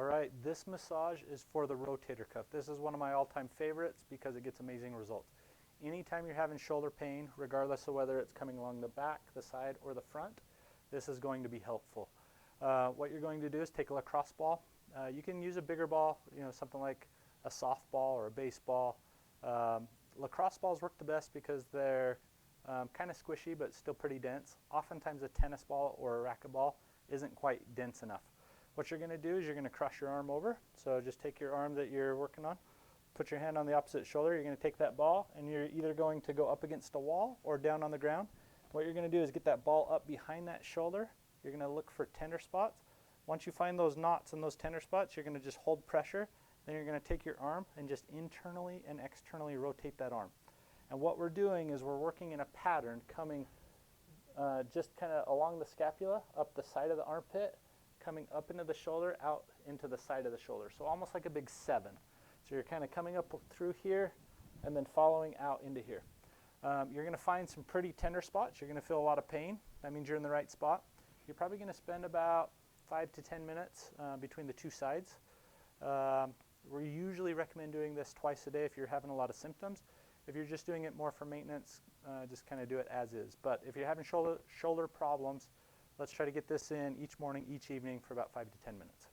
All right, this massage is for the rotator cuff. This is one of my all-time favorites because it gets amazing results. Anytime you're having shoulder pain, regardless of whether it's coming along the back, the side, or the front, this is going to be helpful. What you're going to do is take a lacrosse ball. You can use a bigger ball, something like a softball or a baseball. Lacrosse balls work the best because they're kind of squishy but still pretty dense. Oftentimes a tennis ball or a racquetball isn't quite dense enough. What you're going to do is you're going to cross your arm over. So just take your arm that you're working on, put your hand on the opposite shoulder. You're going to take that ball and you're either going to go up against a wall or down on the ground. What you're going to do is get that ball up behind that shoulder. You're going to look for tender spots. Once you find those knots and those tender spots, you're going to just hold pressure. Then you're going to take your arm and just internally and externally rotate that arm. And what we're doing is we're working in a pattern coming just kind of along the scapula, up the side of the armpit, coming up into the shoulder, out into the side of the shoulder. So almost like a big 7. So you're kind of coming up through here and then following out into here. You're going to find some pretty tender spots. You're going to feel a lot of pain. That means you're in the right spot. You're probably going to spend about 5 to 10 minutes between the two sides. We usually recommend doing this twice a day if you're having a lot of symptoms. If you're just doing it more for maintenance, just kind of do it as is. But if you're having shoulder problems, let's try to get this in each morning, each evening for about 5 to 10 minutes.